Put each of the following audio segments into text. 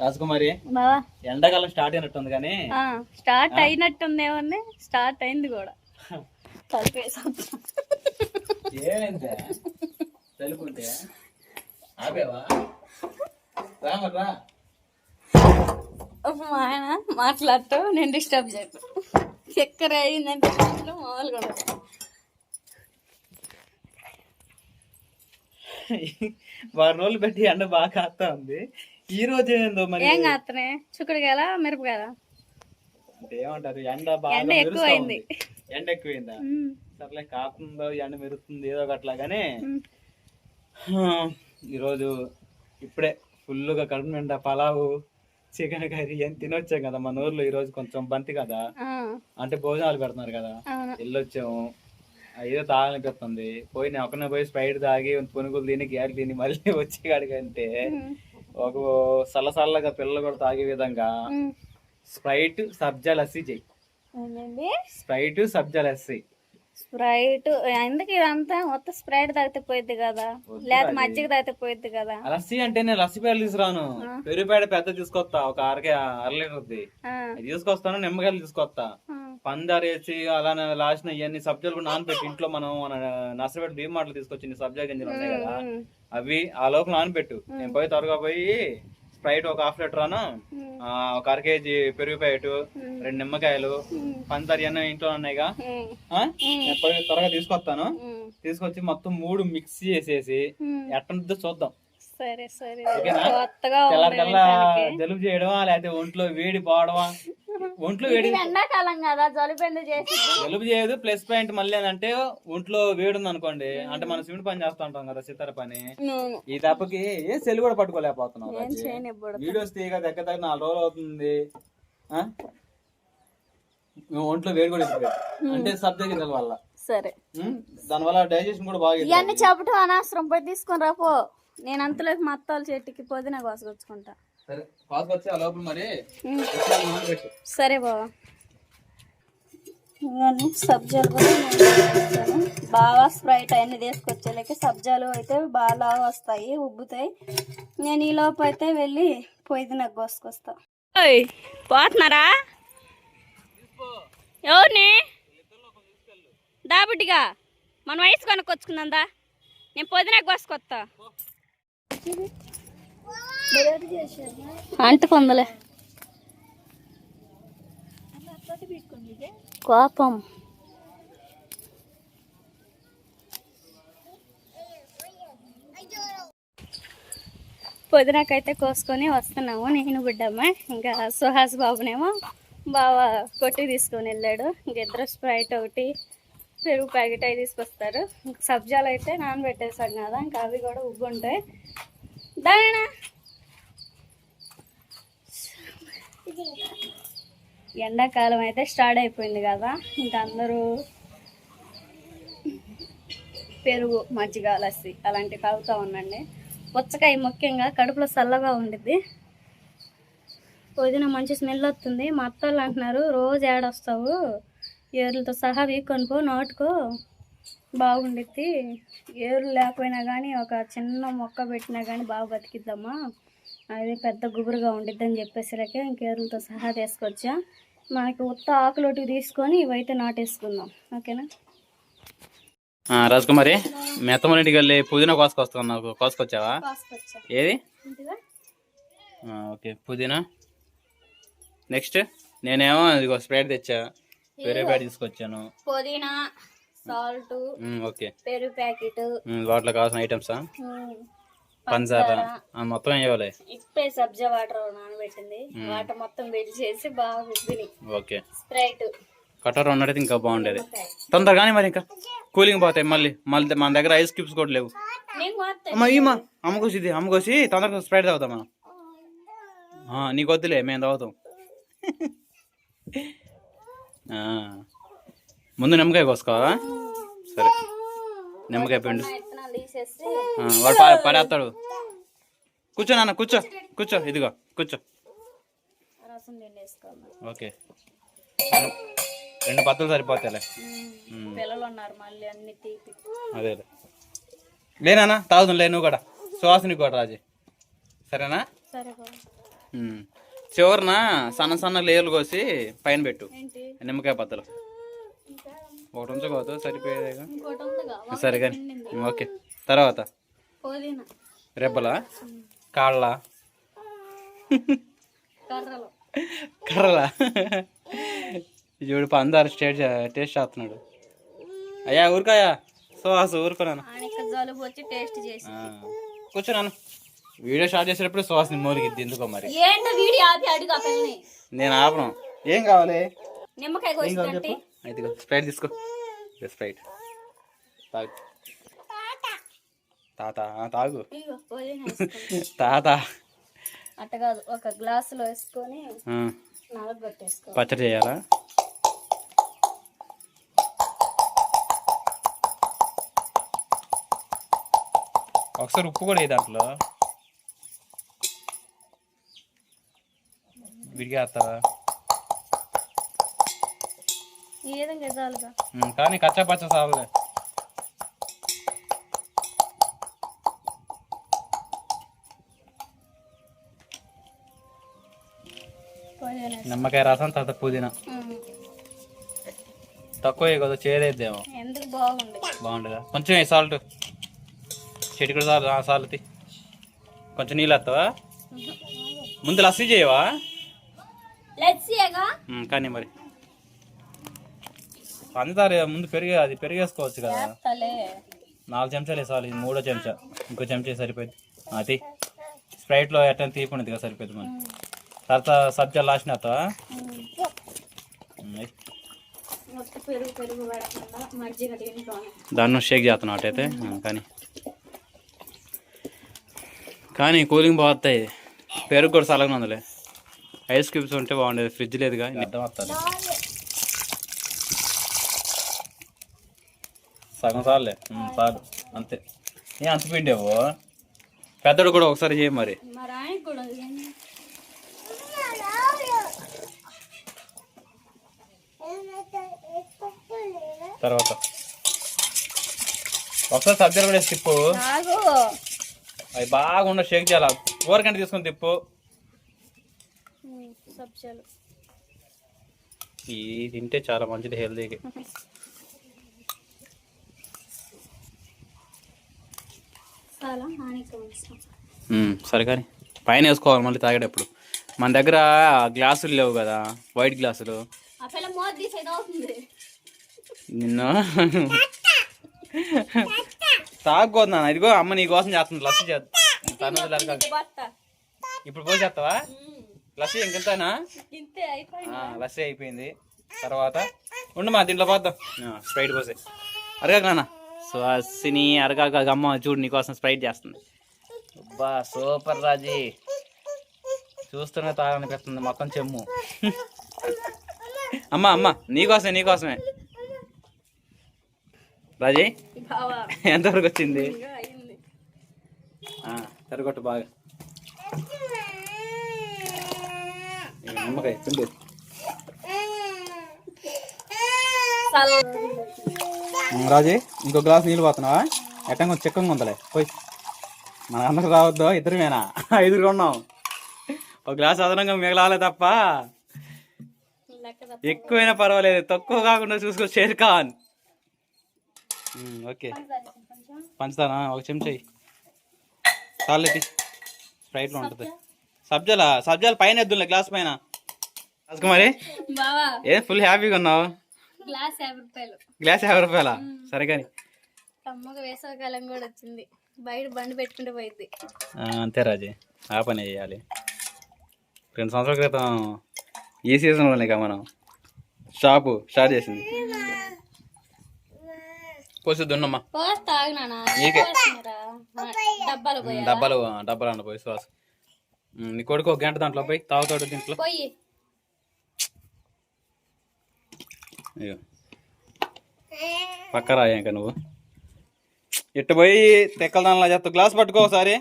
రాజకుమారి ఎండాకాలం స్టార్ట్ అయినట్టుంది కానీ స్టార్ట్ అయినట్టుంది ఏమన్నా స్టార్ట్ అయింది కూడా ఏమైందా తెలుపుంటే ఆపేవా రామరా ఆయన మాట్లాడటం నేను డిస్టర్బ్ చేయను చక్కెర అయిందంటే మాత్రం మామూలుగా ఉండదు. వారం రోజులు పెట్టి ఎండ బాగా కాస్తా ఉంది. ఈ రోజు ఏందో మరి ఏం కాస్తనే చుక్కడికాయలా మిరపకాయలా అంటే ఏమంటారు ఎండ బాగా ఎక్కువైంది. ఎండ ఎక్కువైందా సర్లే కాస్తుందో ఎండ మెరుస్తుంది ఏదో ఒకట్లా కానీ ఈరోజు ఇప్పుడే ఫుల్గా కడుపు నిండా పలావు చికెన్ కర్రీ అని తినొచ్చాం కదా మన ఊర్లో. ఈ రోజు కొంచెం బంతి కదా అంటే భోజనాలు పెడుతున్నారు కదా వెళ్ళొచ్చాము. ఏదో తాగనిపిస్తుంది పోయి నేను ఒక్కనే పోయి స్ప్రైట్ తాగి పునుగులు తిని గ్యాలు తిని మళ్ళీ వచ్చి కాడికంటే ఒక సల్లసల్లగా పిల్లలు కూడా తాగే విధంగా స్ప్రైట్ సబ్జా లస్సీ చెయ్యి. స్ప్రైట్ సబ్జా లస్సీ స్ప్రైట్ ఎందుకు ఇదంతా మొత్తం స్ప్రైట్ తాగితే పోయిద్ది కదా లేదా మజ్జిగ తాగితే పోయిద్ది కదా. లస్సీ అంటే నేను లస్సీ పేడలు తీసుకురాను పెరుగుపేడ పెద్ద తీసుకొస్తా ఒక అర లీటర్ది తీసుకొస్తాను. నిమ్మకాయలు తీసుకొస్తా పందారు వేసి అలానే లాస్ట్ ఇవన్నీ సబ్జాలు కూడా నానబెట్టి ఇంట్లో మనం నర్సరీపేట డీ మాటలు తీసుకొచ్చి సబ్జా గింజలు ఉన్నాయి కదా అవి ఆ లోపల నానబెట్టు. నేను పోయి త్వరగా పోయి స్ప్రైట్ ఒక హాఫ్ లీటర్ అను ఒక అర కేజీ పెరుగు ప్యాకెట్ 2 నిమ్మకాయలు పంచదార అన్నీ ఇంట్లో ఉన్నాయిగా నేను పోయి త్వరగా తీసుకొస్తాను. తీసుకొచ్చి మొత్తం 3 మిక్స్ చేసేసి ఎట్టుందో చూద్దాం. తెల్లకల్లా జలుబు చేయడమా లేకపోతే ఒంట్లో వేడి పోవడమా. ఒంట్లో వేడి ఎండాకాలం కదా జలుబు చేయదు. ప్లస్ పాయింట్ మళ్ళీ ఏంటంటే ఒంట్లో వేడి ఉంది అనుకోండి అంటే మనం సిమెంట్ పని చేస్తూ ఉంటాం కదా సితార పని ఈ దెబ్బకి ఏ సెల్ కూడా పట్టుకోలేకపోతున్నాం. వీడియోస్ తీయగా దగ్గర 4 రోజులు అవుతుంది. ఒంట్లో వేడి కూడా ఎక్కువ అంటే సబ్జా గింజల వల్ల. సరే దానివల్ల డైజెషన్ కూడా బాగా ఇవన్నీ చెప్పటం అనవసరం పోయి తీసుకొని రాపో. నేను అంతలోకి మా అత్తాల చెట్టుకి పుదీనా కోసుకొచ్చుకుంటా. సరే బావా సబ్జాలు కూడా బాగా స్ప్రైట్ అవన్నీ తీసుకొచ్చేలాకి సబ్జాలు అయితే బాగా వస్తాయి ఉబ్బుతాయి. నేను ఈ లోపు అయితే వెళ్ళి పుదీనా కోసుకొస్తా. పోతున్నారా ఎవరిని దాబుడ్డిగా మన వయసు కొనుక్కొచ్చుకుందా నేను పుదీనా కోసుకొస్తా. అంటుకుందలే కోపం. పుదీనాకైతే కోసుకొని వస్తున్నాము నేను బిడ్డమ్మ. ఇంకా సుహాస్ బాబునేమో బాగా కొట్టి తీసుకొని వెళ్ళాడు. ఇంకిద్దరు స్ప్రైట్ ఒకటి పెరుగు ప్యాకెట్ అవి తీసుకొస్తారు. ఇంకా సబ్జాలు అయితే నానబెట్టేసాం కదా ఇంకా అవి కూడా ఉబ్బు ఉంటాయి. దానా ఎండాకాలం అయితే స్టార్ట్ అయిపోయింది కదా ఇంకా అందరూ పెరుగు మజ్జిగ లస్సీ అలాంటివి తాగుతూ ఉండండి. పుచ్చకాయ ముఖ్యంగా కడుపులో చల్లగా ఉండిద్ది. పుదీనా మంచి స్మెల్ వస్తుంది. మా అత్తోళ్ళు అంటున్నారు రోజు ఏడొస్తావు ఏర్లతో సహా వీక్కొని పో నాటుకో బాగుండిద్ది. ఏరు లేకపోయినా కానీ ఒక చిన్న మొక్క పెట్టినా కానీ బాగా బతికిద్దామా అది పెద్ద గుబురుగా ఉండిద్ది అని చెప్పేసరికి ఇంకేరులతో సహా తీసుకొచ్చా. మనకి ఉత్త ఆకులోటి తీసుకొని ఇవైతే నాటేసుకుందాం. ఓకేనా రాజకుమారి మెత్తమన్నింటికి వెళ్ళి పుదీనా కోసుకొచ్చావా ఏది ఓకే పుదీనా. నెక్స్ట్ నేనేమో ఇదిగో స్ప్రైట్ తెచ్చా వేరే ప్యాకెట్ తీసుకొచ్చాను. పుదీనా సాల్ట్ ఓకే పెరుగు ప్యాకెట్ వాటిలో కావాల్సిన ఐటమ్సా పంచదార మొత్తం ఇవ్వాలి. ఇప్పే సబ్జా వాటర్ నానబెట్టింది వాటర్ మొత్తం వేడి చేసి బాగా ఉబ్బిని. ఓకే స్ప్రైట్ కట్టర్ ఉన్నట్టయితే ఇంకా బాగుండేది తొందరగానే మరి ఇంకా కూలింగ్ పోతాయి. మళ్ళీ మన దగ్గర ఐస్ క్యూబ్స్ కూడా లేవు. అమ్మా అమ్మకోసి తొందరగా స్ప్రైట్ తాగుతామా నీకు వద్దులే మేము తాగుతాం. ముందు నిమ్మకాయ కోసుకోవా సరే నిమ్మకాయ పిండు వాడు పడేస్తాడు. కూర్చో నాన్న కూర్చో ఇదిగో కూర్చో. ఓకే 2 పత్తులు సరిపోతాయిలే. అదే లేనా తాగుతుంది లే నువ్వు కూడా సుహాసిని కూడా రాజీ సరేనా. చివరిన సన్న సన్న లేయర్లు కోసి పైన పెట్టు ఏంటి నిమ్మకాయ పత్తలు. ఒకటి ఉంచకూడదు, సరిపోయేదేగా. ఇంకోటి ఉందిగా సరే కానీ ఓకే. తర్వాత పుదీనా రెబ్బలా, కాళ్ళ, కర్రలు కర్రలా. చూడు పందారు టేస్ట్ చేస్తున్నాడు. అయ్యా ఊరుకాయా సుహాసు ఊరుకున్నాను. ఆయనకి జలుబు వచ్చి టేస్ట్ చేసి కూర్చున్నాను. వీడియో స్టార్ట్ చేసేటప్పుడు సుహాస్ని మోరిగిద్ది ఎందుకో మరి. ఏంటో వీడియో ఆపి అడుగు ఆ పిల్లని. నేను ఆపను. ఏం కావాలి? నిమ్మకాయ కోసి అయితే స్ప్రైట్ తీసుకో. స్ప్రైట్ తాగు. తాత తాగు. తాత అట్ట కాదు, ఒక గ్లాసులో వేసుకొని నలగొట్టేసుకో. పచ్చడి చేయాలా? ఒకసారి ఉప్పు కూడా వేయి దాంట్లో. విడిగా వేస్తావా? ఈ విధంగా ఎదాలుగా కానీ కచ్చా పచ్చ సాలే. నిమ్మకాయ రసం తర్వాత పుదీనా తక్కువ కదా, చేదేద్దేమో. ఎందుకు బాగుంది? బాగుండదా? కొంచెం సాల్ట్, చెట్టుకుడు సాల్ట్. కొంచెం నీళ్ళు వేస్తావా? ముందు లస్సీ చేయవా? కానీ మరి పంచదార ముందు అది పెరిగేసుకోవచ్చు కదా. 4 చెంచాలు వేసాలి, 3వ చెంచా, ఇంకో చెంచా సరిపోయింది. అది స్ప్రైట్లో ఎట్లా తీపుండదు కదా, సరిపోయింది. మరి తర్వాత సబ్జా లాస్ట్ వేస్తావా? దాన్ని షేక్ చేస్తున్నావు అటైతే. కానీ కూలింగ్ బాగుతాయి. పెరుగు కూడా చల్లగా ఉందిలే. ఐస్ క్యూబ్స్ ఉంటే బాగుండేది, ఫ్రిడ్జ్ లేదుగా. అర్థం వస్తుంది. సగం సార్లే చాలు అంతే. అంత పిండేవో పెద్దడు కూడా ఒకసారి చేయి మరి. తర్వాత ఒకసారి సబ్జీలు కూడా వేసి తిప్పు. అవి బాగుండ షేక్ చేయాలి. 4 గంటలు తీసుకొని తిప్పు. ఇది తింటే చాలా మంచిది హెల్తీకి. సరే కానీ పైన వేసుకోవాలి మళ్ళీ తాగేటప్పుడు. మన దగ్గర గ్లాసులు లేవు కదా, వైట్ గ్లాసులు. నిన్ను తాగకూడదు నాన్న. ఇదిగో అమ్మ నీ కోసం చేస్తుంది లస్సీ చేస్తా. ఇప్పుడు పోసేస్తావా లస్సీ? ఇంకెంతనా? లస్సీ అయిపోయింది. తర్వాత ఉండు మా దీంట్లో పోద్దాం. స్ప్రైట్ పోసే అరగా నాన్న. సుహాసిని అరగా అమ్మ చూడు నీకోసం స్ప్రైట్ చేస్తుంది. అబ్బా సూపర్ రాజీ, చూస్తూనే తాగనిపిస్తుంది మొత్తం చెమ్ము. అమ్మ నీకోసమే. రాజీ ఎంతవరకు వచ్చింది? తరగొట్టు బాగా. నిమ్మకాయ పిండి. రాజీ ఇంకో గ్లాస్ నీళ్ళు పోతున్నావా? ఎట్టంగా కొంచెం చిక్కంగా ఉందలే పోయి. మన అందరూ రావద్దు, ఇద్దరమేనా? 5 ఉన్నాం. ఒక గ్లాస్ అదనంగా మిగలాలే తప్ప. ఎక్కువైనా పర్వాలేదు, తక్కువ కాకుండా చూసుకో. షేర్ ఖాన్. ఓకే పంచుతానా? ఒక చెంచా చాలెట్టి. స్ప్రైట్లో ఉంటుంది. సబ్జాలు పైన ఎద్దులే గ్లాస్ పైన. మరి ఏ ఫుల్ హ్యాపీగా ఉన్నావు? గ్లాస్ 50 రూపాయలా? సరే కానీ వేసవకాలం కూడా వచ్చింది, బయట బండి పెట్టుకుంటే పోయింది. అంతే రాజీ, ఆ పని చేయాలి. 2 సంవత్సరాల క్రితం ఈ సీజన్లోనే కదా మనం షాపు స్టార్ట్ చేసింది. పోసిద్దు ఉన్నమ్మా. డబ్బాలు అన్న పోయి శ్వాస. నీ కొడుకు 1 గంట దాంట్లో పోయి తాగుతాడు దీంట్లో. పక్క రాయ ఇంకా నువ్వు ఇట్టు పోయి తెక్కల దానిలా చేస్తావు. గ్లాస్ పట్టుకో ఒకసారి.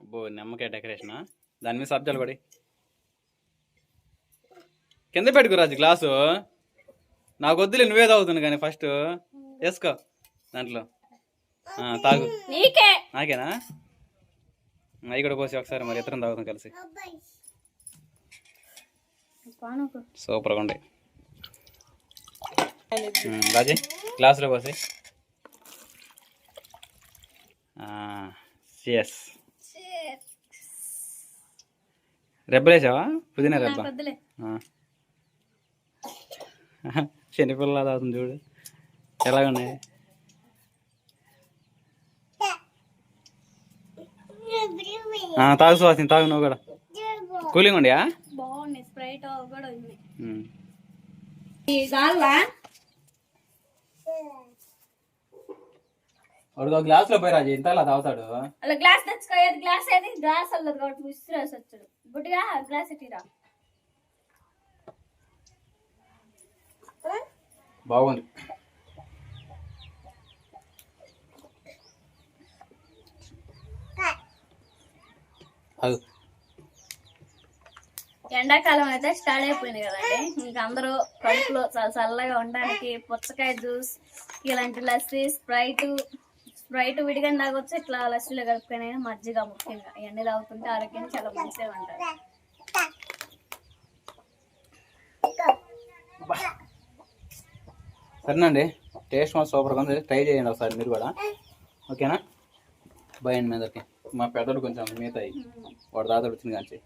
అబ్బో నిమ్మకాయ డెకరేషనా? దాని మీద సబ్జాలు పడి కింద పెట్టుకురాజు గ్లాసు. నాకు వద్దులే, నువ్వే తాగుతున్నా కానీ ఫస్ట్ వేసుకో దాంట్లో. తాగు. నాకేనా? అవి కూడా పోసి ఒకసారి మరి ఇద్దరం తాగుతాం కలిసి. సూపర్గా ఉండే రాజీ, గ్లాసులో పోసి. ఎస్, రెబ్బలేసావా? పుదీనా రెబ్బ శనిపిల్ల తాగుతుంది చూడు ఎలాగున్నాయి. తాగు సువాసిని, తాగు నువ్వు కూడా. కూలింగ్ ఉండియా? బాగుంది. స్ప్రైట్ కూడా ఉంది. వాడు గ్లాస్ లో పోయి రాజు ఇంత అలా తాగుతాడు. అలా గ్లాస్ తెచ్చుకోలేదు. గ్లాస్ ఏది? గ్లాస్ అల్లదు కాబట్టి విసిరేసి వచ్చాడు. బుట్టిగా గ్లాస్ ఎట్టిరా. బాగుంది. ఎండాకాలం అయితే స్టార్ట్ అయిపోయింది కదండి. ఇంకా అందరూ కడుపులో చల్లగా ఉండడానికి పుచ్చకాయ జ్యూస్, ఇలాంటి లస్సీ, స్ప్రైట్ విడిగా తాగొచ్చు. ఇట్లా లస్సీలో కలుపుకొని మజ్జిగ, ముఖ్యంగా ఇవన్నీ తాగుతుంటే ఆరోగ్యానికి చాలా మంచిగా ఉంటుంది. సరేనండి, టేస్ట్ మాత్రం సూపర్గా ఉంది. ట్రై చేయండి ఒకసారి మీరు కూడా, ఓకేనా? బాయ్ అండి మీ అందరికి. మా పెద్దడు కొంచెం మిగతాయి వాడు తాతడు వచ్చింది కానీ